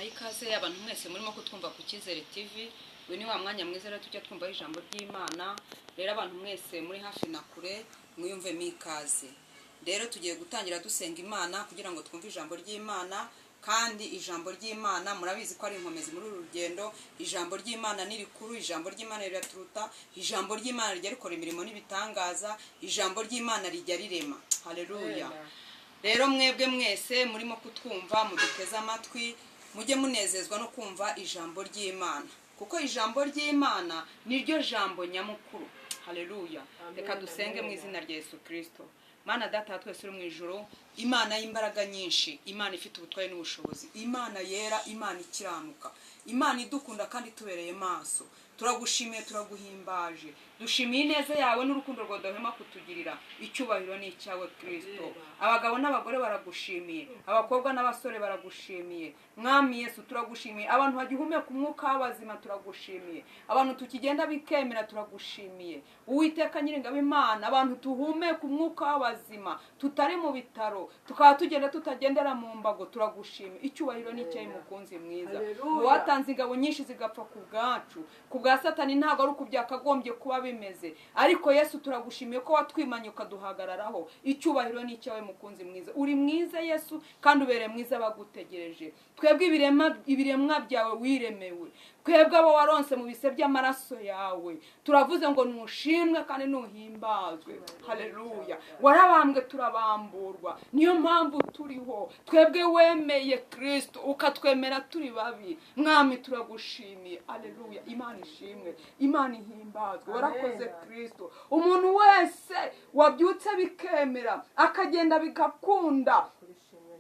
tubahaye ikaze abantu mwese murimo kutwumva ku Cyizere TV. Uyu ni wa mwanya mwiza rero tujya twumva ijambo ry'Imana. Rero abantu mwese muri hafi na kure mwiyumvemo ikaze. Rero tugiye gutangira dusenga Imana kugira ngo twumve ijambo ry'Imana, kandi ijambo ry'Imana murabizi ko ari inkomezi muri uru rugendo. Ijambo ry'Imana ni rikuru, ijambo ry'Imana riraturuta, ijambo ry'Imana rijya rikora imirimo n'ibitangaza, ijambo ry'Imana rijya rirema. Haleluya. Rero mwebwe mwese murimo kutwumva muduteze amatwi, mujye munezezwa no kumva ijambo ry'Imana, kuko ijambo ry'Imana niryo jambo nyamukuru. Haleluya. Reka dusenge mu izina rya Yesu Kristo. Mana data twese uri mu ijuru, Imana y'imbaraga nyinshi, Imana ifite ubutware n'ubushobozi, Imana yera, Imana ikiranuka, Imana idukunda kandi tubereye maso. Turagushimiye, turaguhimbaje, dushimiye ineza yawe n'urukundo rwawe udahwema kutugirira. Icyubahiro ni icyawe Kristo. Abagabo n'abagore baragushimiye, abakobwa n'abasore baragushimiye. Mwami Yesu turagushimiye, abantu bagihumeka umwuka w'abazima turagushimiye, abantu tukigenda bikemera turagushimiye. Uwiteka Nyiringabo Imana, abantu tuhumeka umwuka w'abazima tutari mu bitaro, tukaba tugenda tutagendera mu mbago, turagushimiye. Icyubahiro ni icyawe mukunzi mwiza. Watanze ingabo nyinshi zigapfa ku bwacu, bwa Satani ntago ari uko byakagombye kuba bimeze, ariko Yesu turagushimiye ko watwimanye ukaduhagararaho. Icyubahiro ni icyawe mukunzi mwiza. Uri mwiza Yesu, kandi ubereye mwiza bagutegereje. Twebwe ibiremwa byawe wiremewe, twebwe abo waronse mu bise by'amaraso yawe, turavuze ngo nushimwe kandi nuhimbazwe. Haleluya. Warabambwe turabamburwa, niyo mpamvu turiho. Twebwe wemeye Kristo ukatwemera turi babi. Mwami turagushimiye. Haleluya. Imana ishimwe, Imana ihimbazwe. Warakoze Kristo. Umuntu wese wabyutse bikemera akagenda bigakunda,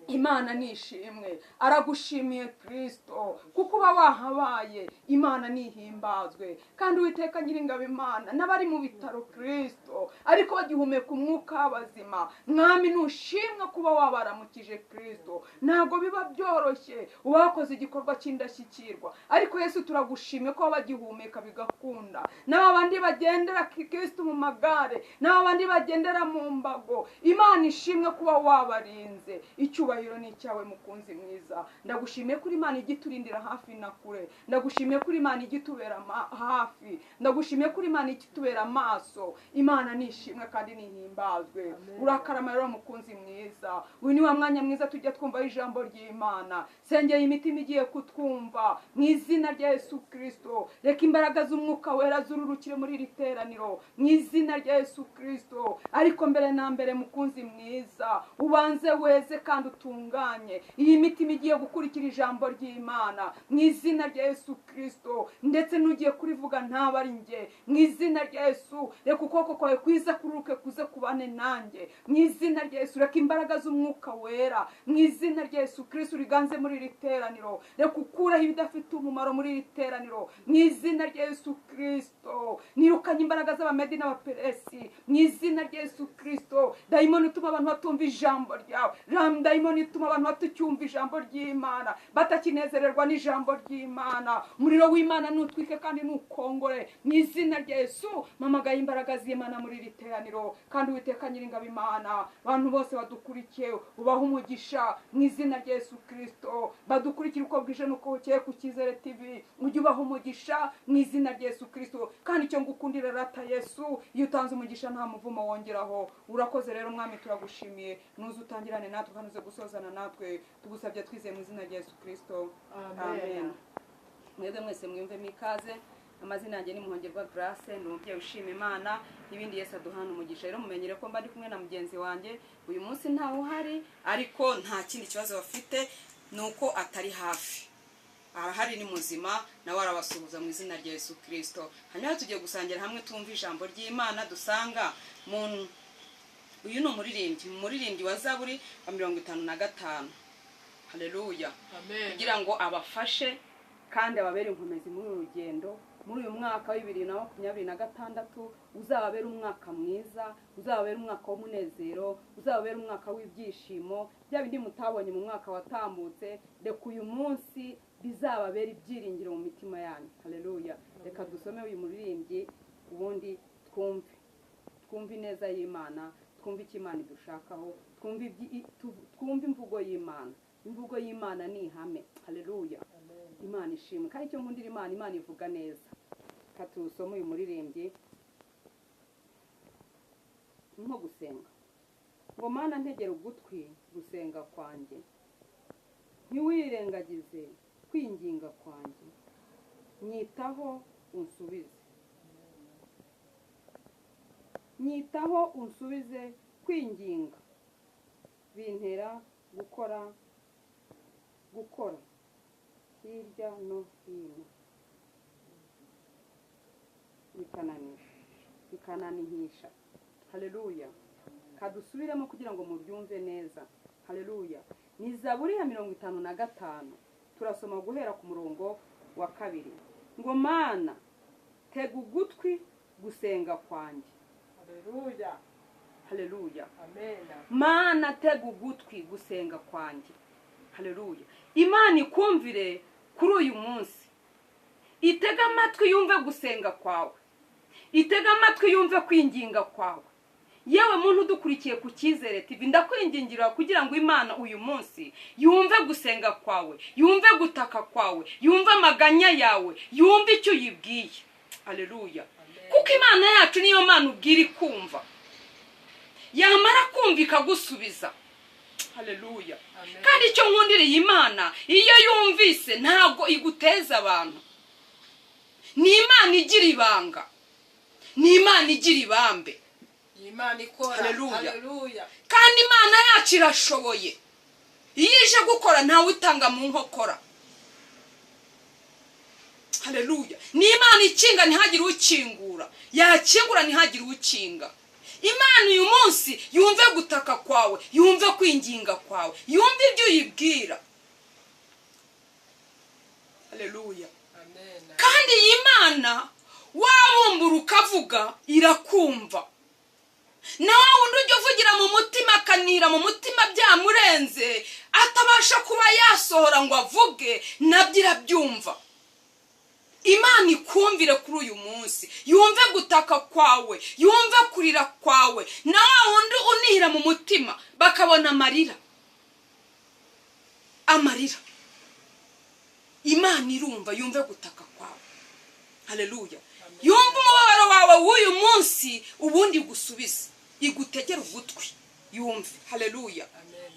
Imana nishimwe. Aragushimiye Kristo kuko uba wahabaye. Imana nihimbazwe. Kandi Uwiteka Nyiringabo Imana, n'abari mu bitaro Kristo ariko bagihumeka umwuka w'abazima, Mwami nushimwe kuba wabaramukije Kristo. Ntago biba byoroshye, uba wakoze igikorwa cy'indashyikirwa, ariko Yesu turagushimiye ko bagihumeka bigakunda. N'abandi bagendera Kristo mu magare, n'abandi bagendera mu mbago, Imana ishimwe kuba wabarinze. Icyubahiro ni icyawe mukunzi mwiza. Ndagushimiye kuri Imana igiturindira hafi na kure, ndagushimiye kuri Imana igitubera hafi, ndagushimiye kuri Imana igitubera amaso. Imana nishimwe kandi nihimbazwe. Urakarama rero mukunzi mwiza. Uyu ni wa mwanya mwiza tujya twumva ijambo ry'Imana. Sengeye imitima igiye kutwumva mu izina rya Yesu Kristo. Reka imbaraga z'umwuka wera zururukire muri iri teraniro mu izina rya Yesu Kristo. Ariko mbere na mbere mukunzi mwiza, ubanze weze kandi utunganye iyi mitima igiye gukurikira ijambo ry'Imana mu izina rya Yesu Kristo. Ndetse n'ugiye kurivuga ntaba ari njye, mu izina rya Yesu. Reka ukuboko kwawe kwiza kuruke kuze kubane nanjye mu izina rya Yesu. Reka imbaraga z'umwuka wera mu izina rya Yesu Kristo riganze muri iri teraniro. Reka ukuraho ibidafite umumaro muri iri teraniro mu izina rya Yesu Kristo. Nirukanye imbaraga z'abamedi n'abaperesi mu izina rya Yesu Kristo. Dayimoni utuma abantu batumva ijambo ryawe, dayimoni ituma abantu batucyumva ijambo ry'Imana, batakinezererwa n'ijambo ry'Imana. Umuriro w'Imana nutwike kandi nukongore mu izina rya Yesu. Mamagaye imbaraga z'Imana muri iri teraniro, kandi Uwiteka Nyiringabo Imana, abantu bose badukurikiye ubaha umugisha mu izina rya Yesu Kristo. Badukurikira uko bwije nuko bukeye ku Cyizere TV, ujye ubaha umugisha mu izina rya Yesu Kristo. Kandi icyo ngukundira rata Yesu, iyo utanze umugisha nta muvumo wongeraho. Urakoze rero Mwami, turagushimiye. Nuze utangirane natwe kandi uze gusozana natwe, tugusabye twizeye mu izina rya Yesu Kristo. Amen. Mwebwe mwese mwiyumvemo ikaze. Amazina yanjye ni Muhongerwa Grace, ndi umubyeyi ushima Imana n'ibindi Yesu aduhana umugisha. Rero mumenyere ko mbari kumwe na mugenzi wanjye. Uyu munsi ntawe uhari, ariko nta kindi kibazo bafite, nuko atari hafi. Arahari, ni muzima, nawe arabasuhuza mu izina rya Yesu Kristo. Hanyuma tugiye gusangira hamwe tumva ijambo ry'Imana dusanga uyu ni umuririmbyi wa Zaburi wa 55. Haleluya. Kugira ngo abafashe kandi ababere inkomezi muri urugendo. Muri uyu mwaka wa 2026 uzababera umwaka mwiza, uzababera umwaka w'umunezero, uzababera umwaka w'ibyishimo. Bya bindi mutabonye mu mwaka watambutse, reka uyu munsi bizababera ibyiringiro mu mitima yanyu. Haleluya. Reka dusome uyu muririmbyi ubundi twumve ineza y'Imana, twumve icyo Imana idushakaho, twumve imvugo y'Imana. Imvugo y'Imana ni ihame. Haleluya. Imana ishimwe. Kandi icyo nkundira Imana ivuga neza. Katusoma uyu muririmbyi nko gusenga. Ngo Mana ntegera ugutwi gusenga kwanjye, ntiwirengagize kwinginga kwanjye, nyitaho unsubize. Nyitaho unsubize kwinginga bintera gukora hirya no hino, bikananihisha. Haleluya. Kadusubiremo kugira ngo mubyumve neza. Haleluya. Ni Zaburi ya 55. Turasoma guhera ku murongo wa 2. Ngo Mana tega ugutwi gusenga kwanjye. Haleluya. Haleluya. Amen. Mana tega ugutwi gusenga kwanjye. Haleluya. Imana ikumvire kuri uyu munsi. Itega amatwi yumve gusenga kwawe. Itega amatwi yumve kwinginga kwawe. Yewe muntu udukurikiye ku Cyizere TV, ndakwingingira kugira ngo Imana uyu munsi yumve gusenga kwawe, yumve gutaka kwawe, yumve amaganya yawe, yumve icyo yibwiye. Haleluya. Kuko Imana yacu niyo Mana ubwira ikumva, yamara kumva ikagusubiza. Haleluya. Kandi icyo nkundiriye Imana, iyo yumvise ntago iguteza abantu. Ni Imana igira ibanga, ni Imana igira ibambe. Imana ikora. Haleluya. Kandi Imana yacu irashoboye. Iyo ije gukora ntawe utanga mu nkokora. Haleluya. Ni Imana ikinga ntihagire ukingura, yakingura ntihagire ukinga. Imana uyu munsi yumve gutaka kwawe, yumve kwinginga kwawe, yumve ibyo uyibwira. Haleluya. Amen. Kandi Imana wabumbura ukavuga irakumva. Na wundi ujya uvugira mu mutima akanira mu mutima byamurenze, atabasha kuba yasohora ngo avuge, nabyo irabyumva. Imana ikumvire kuri uyu munsi, yumve gutaka kwawe, yumve kurira kwawe. Na wundi unihira mu mutima bakabona amarira. Imana irumva, yumve gutaka kwawe. Haleluya. Yumve umubabaro wawe w'uyu munsi, ubundi gusubiza, igutegera ugutwi, yumve. Haleluya. Amen.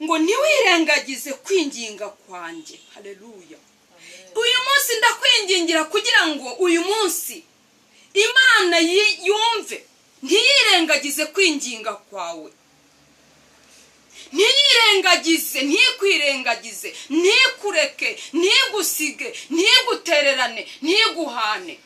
Ngo ntiwirengagize kwinginga kwanjye. Haleluya. Uyu munsi ndakwingingira kugira ngo uyu munsi Imana yumve, ntiyirengagize kwinginga kwawe. Ntiyirengagize, ntikwirengagize, ntikureke, ntigusige, ntigutererane, ntiguhane.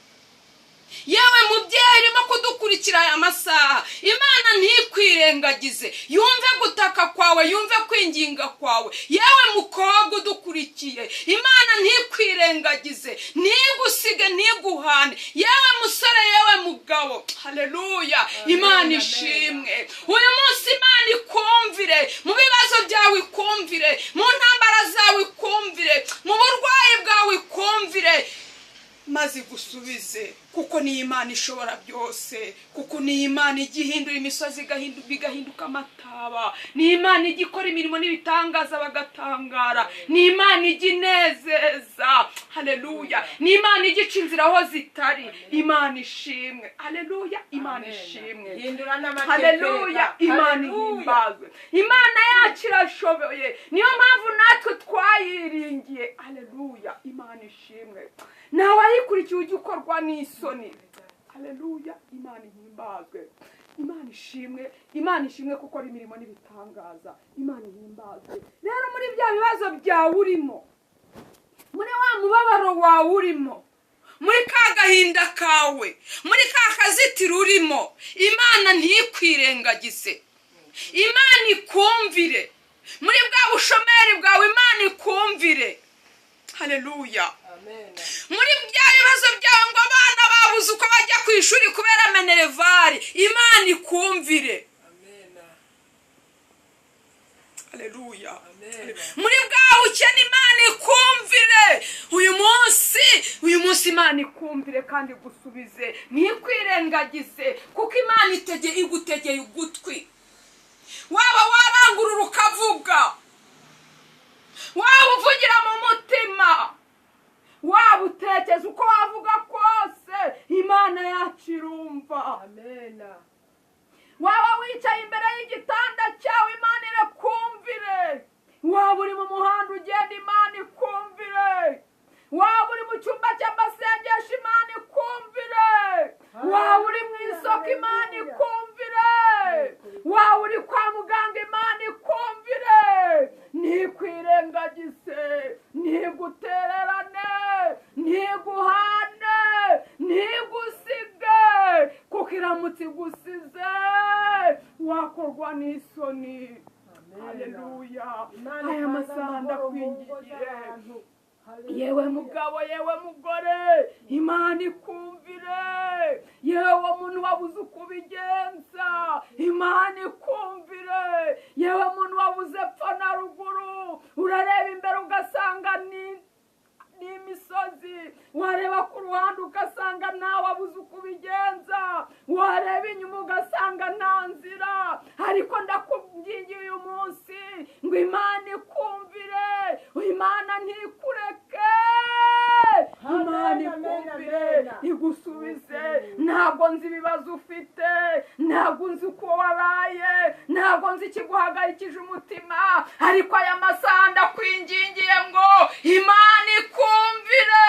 Yewe mubyeyi urimo kudukurikira aya masaha, Imana ntikwirengagize, yumve gutaka kwawe, yumve kwinginga kwawe. Yewe mukobwa udukurikiye, Imana ntikwirengagize, ntigusige, ntiguhane. Yewe musore, yewe mugabo. Haleluya. Imana ishimwe. Uyu munsi Imana ikumvire, mu bibazo byawe ikumvire, mu ntambara zawe ikumvire, mu burwayi bwawe ikumvire, maze gusubize. Kuko ni Imana ishobora byose, kuko ni Imana igihindura imisozi bigahinduka amataba, ni Imana igikora imirimo n'ibitangaza bagatangara, ni Imana iginezeza. Haleluya. Ni Imana igica inzira aho zitari. Imana ishimwe. Haleluya. Imana ishimwe. Haleluya. Imana ihimbazwe. Imana yacu irashoboye, niyo mpamvu natwe twayiringiye. Haleluya. Imana ishimwe. Nawe ayikurikiye ujye ukorwa n'isoni. Haleluya. Imana ihimbazwe. Imana ishimwe. Imana ishimwe kuko ari imirimo n'ibitangaza. Imana ihimbazwe. Rero muri bya bibazo byawe urimo, muri wa mubabaro wawe urimo, muri ka gahinda kawe, muri ka kazitiro urimo, Imana ntikwirengagize, Imana ikumvire. Muri bwa bushomeri bwawe Imana ikumvire. Haleluya. Amen. Muri bya bibazo byawe ngo abana babuze uko bajya ku ishuri kubera minervari, Imana ikumvire. Amen. Haleluya. Amen. Muri bwa ukene Imana ikumvire. Uyu munsi Imana ikumvire kandi gusubize, ntikwirengagize, kuko Imana igutegeye ugutwi. Waba warangurura ukavuga, waba uvugira aya masaha ndakwingingiye yewe mugabo yewe mugore Imana ikumvire yewe muntu wabuze uko ubigenza Imana ikumvire yewe muntu wabuze epfo na ruguru urareba imbere ugasanga n'imisozi wareba ku ruhande ugasanga nawe wabuze uko ubigenza wareba inyuma ugasanga nta nzira ariko ndakubwingiye uyu munsi ngo Imana ikumvire Imana ntikureke Imana ikumvire igusubize ntabwo nzi ibibazo ufite ntabwo nzi uko waraye ntabwo nzi ikiguhagayikije umutima ariko aya masaha ndakwingingiye ngo Imana ikumvire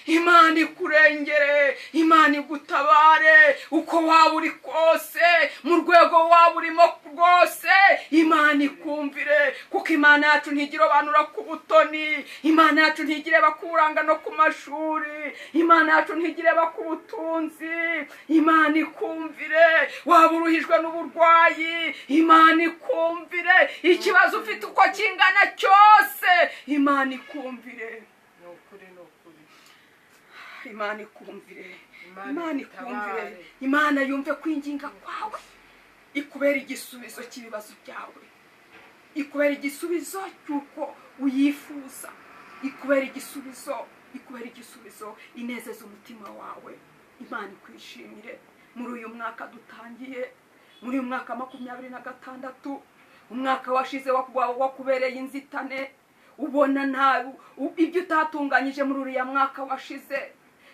Imana ikurengere Imana igutabare uko waba uri kose mu rwego waba urimo rwose Imana ikumvire kuko Imana yacu ntigirobanura ku butoni Imana yacu ntigireba kuranga no ku mashuri Imana yacu ntigireba ku butunzi Imana ikumvire waba uruhijwe n'uburwayi Imana ikumvire ikibazo ufite uko kingana cyose Imana ikumvire Imana ikumvire Imana ikumvire Imana yumve kwinginga kwawe ikubera igisubizo cy'ibibazo byawe ikubera igisubizo cy'uko uyifuza ikubera igisubizo inezeza umutima wawe Imana ikwishimire muri uyu mwaka dutangiye muri uyu mwaka 2026 umwaka washize wakubereye inzitane ubona nta ibyo utatunganyije muri uriya mwaka washize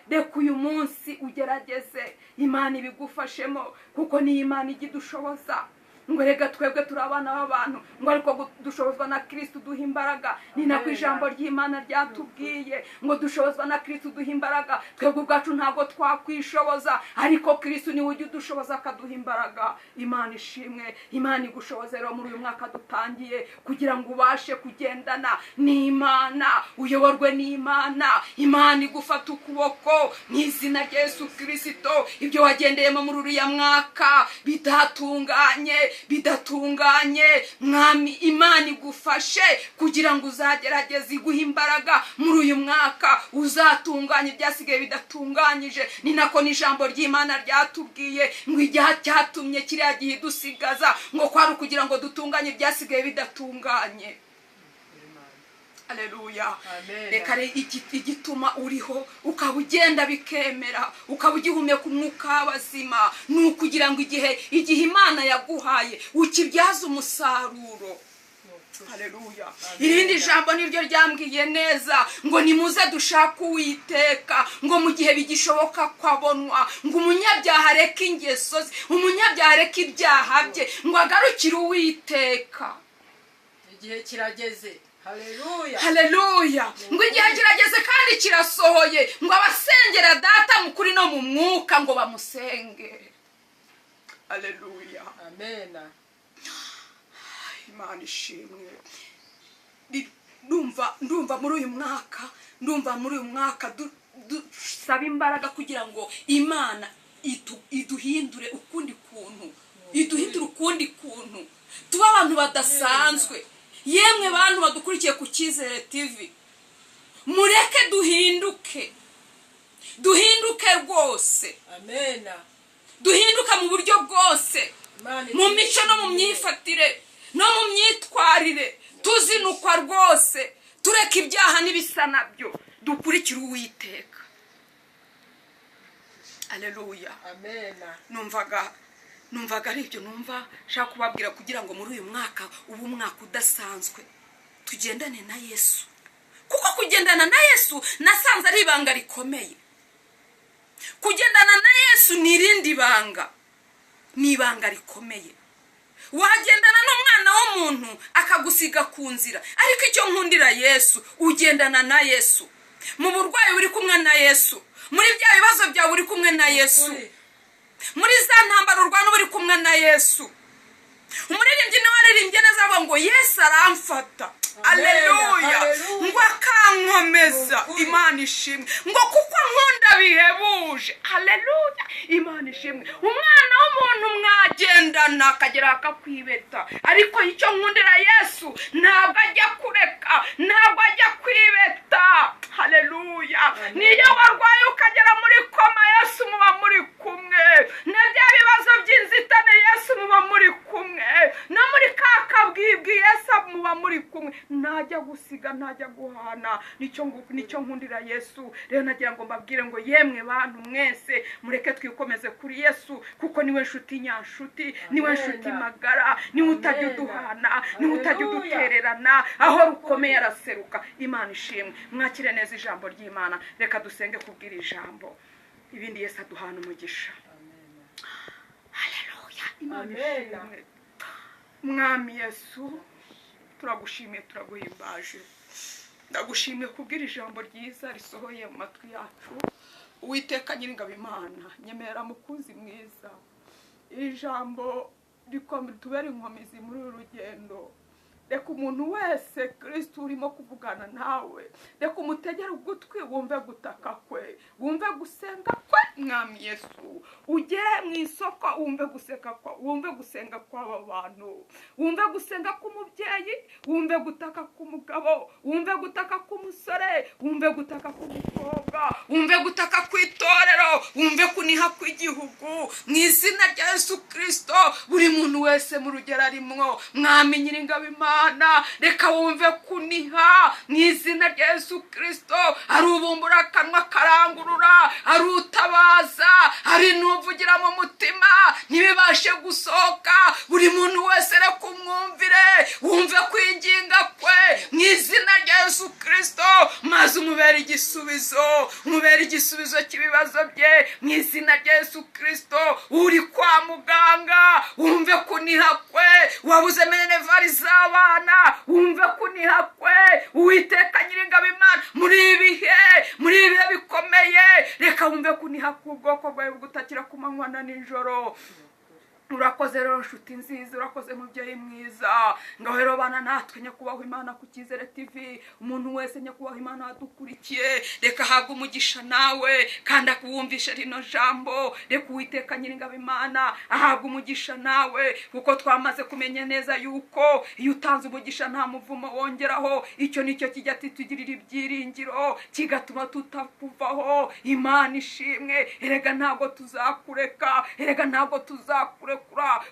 reka uyu munsi ugerageze Imana ibigufashemo kuko ni Imana igidushoboza ngo rega twebwe turabana b'abantu ngo ariko dushobozwa na Kristo duha imbaraga ni nako ijambo ry'Imana ryatubwiye ngo dushobozwa na Kristo duha imbaraga twebwe ubwacu ntabwo twakwishoboza ariko Kristo ni we ujya udushoboza akaduha imbaraga Imana ishimwe Imana igushoboze rero muri uyu mwaka dutangiye kugira ngo ubashe kugendana n'Imana uyoborwe n'Imana Imana igufata ukuboko mu izina rya Yesu Kristo ibyo wagendeyemo muri uriya mwaka bidatunganye mwami Imana igufashe kugira ngo uzagerageze iguhe imbaraga muri uyu mwaka uzatunganye ibyasigaye bidatunganyije ni nako n'ijambo ry'Imana ryatubwiye ngo igihe cyatumye kiriya gihe dusigaza ngo kwari kugira ngo dutunganye ibyasigaye bidatunganye Haleluya reka igituma uriho ukaba ugenda bikemera ukaba ugihumeka umwuka w'abazima ni ukugira ngo igihe Imana yaguhaye ukibyaza umusaruro Haleluya irindi jambo niryo ryambwiye neza ngo nimuze dushaka Uwiteka ngo mu gihe bigishoboka kwabonwa ngo umunyabyaha areke ingeso ze umunyabyaha areke ibyaha bye ngo agarukire Uwiteka igihe kirageze Haleluya ngo igihe kirageze kandi kirasohoye ngo abasengera data mu kuri no mu mwuka ngo bamusenge Haleluya amen Imana ishimwe ndumva muri uyu mwaka dusaba imbaraga kugira ngo Imana iduhindure ukundi kuntu tuba abantu badasanzwe yemwe bantu badukurikiye ku Cyizere TV mureke duhinduke rwose amen duhinduka mu buryo bwose mu mico no mu myifatire no mu myitwarire tuzinukwa rwose tureka ibyaha n'ibisa nabyo dukurikira Uwiteka Haleluya amen numvaga ari ibyo numva shaka kubabwira kugira ngo muri uyu mwaka ubu mwaka udasanzwe tugendane na Yesu kuko kugendana na Yesu nasanze ari ibanga rikomeye kugendana na Yesu ni irindi banga ni ibanga rikomeye wagendana n'umwana w'umuntu akagusiga ku nzira ariko icyo nkundira Yesu ugendana na Yesu mu burwayi uri kumwe na Yesu muri bya bibazo byawe uri kumwe na Yesu muri za ntambara urwana uri kumwe na Yesu umuririmbyi nawe aririmbye neza avuga ngo Yesu aramfata Haleluya ngo akankomeza Imana ishimwe ngo kuko nkunda byiza bihebuje. Haleluya, Imana ishimwe. Umwana w'umuntu mwagendana akagera akakwibeta, ariko icyo nkundira Yesu ntabwo ajya kureka, ntabwo ajya kwibeta. Haleluya. Niyo warwaye ukagera muri koma, Yesu muba muri kumwe. Na bya bibazo by'inzitane, Yesu muba muri kumwe. No muri kakabwibwi, Yesu muba muri kumwe. Ntajya gusiga, ntajya guhana. Nicyo nkundira Yesu. Rero nagira ngo mbabwire ngo yemwe bantu mwese mureke twikomeze kuri Yesu, kuko niwe nshuti nyanshuti, niwe nshuti magara, niwe utajya uduhana, niwe utajya udutererana, aho rukomeye araseruka. Imana ishimwe. Mwakire neza ijambo ry'Imana. Reka dusenge kubwira ijambo, ibindi Yesu aduhana umugisha. Haleluya, Imana ishimwe. Mwami Yesu, turagushimiye, turaguhimbaje. Ndagushimiye kubwira ijambo ryiza risohoye mu matwi yacu. Uwiteka Nyiringabo Imana, nyemera mukunzi mwiza, ijambo tubere inkomezi muri uru rugendo. Reka umuntu wese Kristo urimo kuvugana nawe, reka umutegere ugutwi wumve gutaka kwe, wumve gusenga kwe. Mwami Yesu, ujye mu isoko wumve guseka kwa, wumve gusenga kw'aba bantu, wumve gusenga k'umubyeyi, wumve gutaka k'umugabo, wumve gutaka k'umusore, wumve gutaka k'umukobwa, wumve gutaka kw'itorero, wumve kuniha kw'igihugu. Mu izina rya Yesu Kristo, buri muntu wese mu rugero arimwo, Mwami Nyiringabo Imana, reka wumve kuniha mu izina rya Yesu Kristo. Ari ubumbura akanwa karangurura, ari utabaza, ari n'uvugira mu mutima ntibibashe gusohoka. Buri muntu wese reka umwumvire, wumve kwinginga kwe mu izina rya Yesu Kristo, maze umubere igisubizo, umubere igisubizo cy'ibibazo bye mu izina rya Yesu Kristo. Uri kwa muganga, wumve kuniha kwe. Wabuze minervari z'abana, wumve kuniha kwe. Uwiteka Nyiringabo Imana, muri ibihe bikomeye, reka wumve kuniha k'ubwoko bwawe bugutakira ku manywa na nijoro. Urakoze rero nshuti nziza, urakoze mubyeyi mwiza. Ngaho rero bana natwe nyakubahwa Imana ku Cyizere TV, umuntu wese nyakubahwa Imana adukurikiye, reka ahabwe umugisha nawe kandi akuwumvishe rino jambo. Reka Uwiteka Nyiringabo Imana ahabwe umugisha nawe, kuko twamaze kumenya neza yuko iyo utanze umugisha nta muvumo wongeraho. Icyo nicyo kijya titugirira ibyiringiro, kigatuma tutakuvaho. Imana ishimwe. Erega ntabwo tuzakureka, erega ntabwo tuzakureka,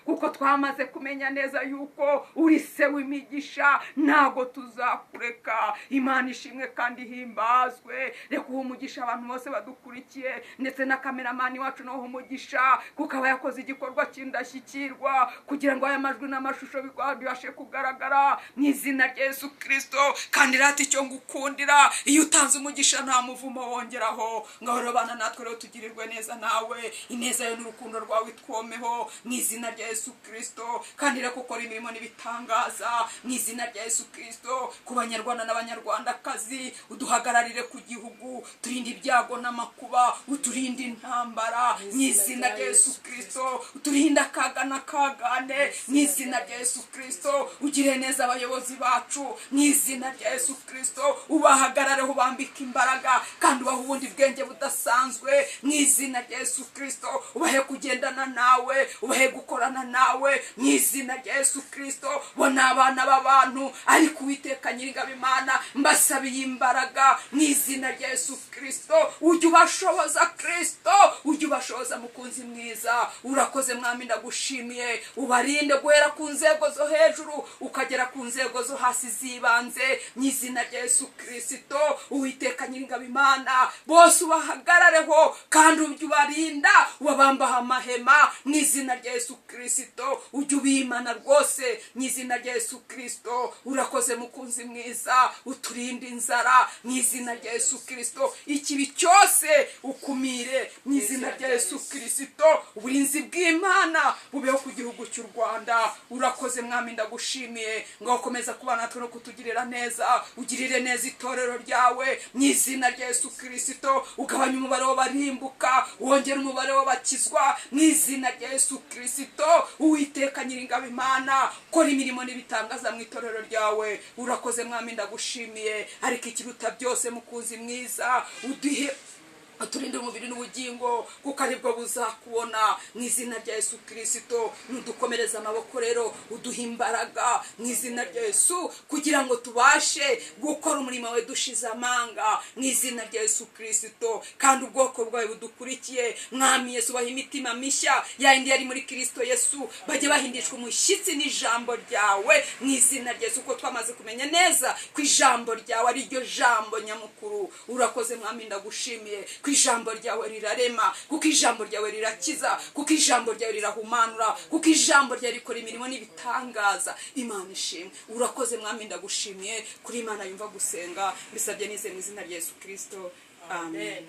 kuko twamaze kumenya neza yuko uri se w'imigisha, ntago tuzakureka. Imana ishimwe kandi himbazwe. Reka uha umugisha abantu bose badukurikiye, ndetse na kameramani wacu naho umugisha, kuko aba yakoze igikorwa cy'indashyikirwa kugira ngo aya majwi n'amashusho bibashe kugaragara mu izina rya Yesu Kristo. Kandi rati icyo ngukundira, iyo utanze umugisha nta muvumo wongeraho. Ngaho rero bana natwe rero tugirirwe neza nawe, ineza yo n'urukundo rwawe twomeho mu izina rya Yesu Kristo. Kandi reka ukora imirimo n'ibitangaza mu izina rya Yesu Kristo ku Banyarwanda n'Abanyarwandakazi. Uduhagararire ku gihugu, turinde ibyago n'amakuba, uturinde intambara mu izina rya Yesu Kristo. Uturinde akaga n'akagane mu izina rya Yesu Kristo. Ugire neza abayobozi bacu mu izina rya Yesu Kristo. Ubahagarareho, ubambike imbaraga kandi ubahe ubundi bwenge budasanzwe mu izina rya Yesu Kristo. Ubahe kugendana nawe, ubahe gukorana nawe mu izina rya Yesu Kristo. Bona abana b'abantu, ariko Uwiteka Nyiringabo Imana mbasabiye imbaraga mu izina rya Yesu Kristo. Ujye ubashoboza Kristo, ujye ubashoboza mukunzi mwiza. Urakoze Mwami, ndagushimiye. Ubarinde guhera ku nzego zo hejuru ukagera ku nzego zo hasi zibanze mu izina rya Yesu Kristo. Uwiteka Nyiringabo Imana, bose ubahagarareho kandi ujye ubarinda, ubabambaho amahema mu izina rya Yesu Kristo. Ujye ubimana rwose mu izina rya Yesu Kristo. Urakoze mukunzi mwiza, uturinde inzara mu izina rya Yesu Kristo. Ikibi cyose ukumire mu izina rya Yesu Kristo. Uburinzi bw'Imana bubeho ku gihugu cy'u Rwanda. Urakoze Mwami, ndagushimiye. Ngo ukomeza kubana natwe no kutugirira neza. Ugirire neza itorero ryawe mu izina rya Yesu Kristo. Ugabanya umubare w'abarimbuka, wongera umubare w'abakizwa mu izina rya Yesu Kristo. Uwiteka Nyiringabo Imana, kora imirimo n'ibitangaza mu itorero ryawe. Urakoze Mwami, ndagushimiye. Ariko ikiruta byose mukunzi mwiza, uduhe uturinde umubiri n'ubugingo kuko aribwo buzakubona mu izina rya Yesu Kristo. Nudukomereza amaboko rero uduha imbaraga mu izina rya Yesu kugira ngo tubashe gukora umurimo wawe dushize amanga mu izina rya Yesu Kristo. Kandi ubwoko bwawe budukurikiye mwami Yesu baha imitima mishya yindi yari muri Kristo Yesu, bajye bahindishwa umushyitsi n'ijambo ryawe mu izina rya Yesu, ko twamaze kumenya neza ko ijambo ryawe ari ryo jambo nyamukuru. Urakoze mwami, ndagushimiye ko ijambo ryawe rirarema, kuko ijambo ryawe rirakiza, kuko ijambo ryawe rirahumanura, kuko ijambo ryawe rikora imirimo n'ibitangaza. Imana ishimwe. Urakoze mwami, ndagushimiye kuri Imana yumva gusenga, bisabye nize mu izina rya Yesu Kristo. Amen.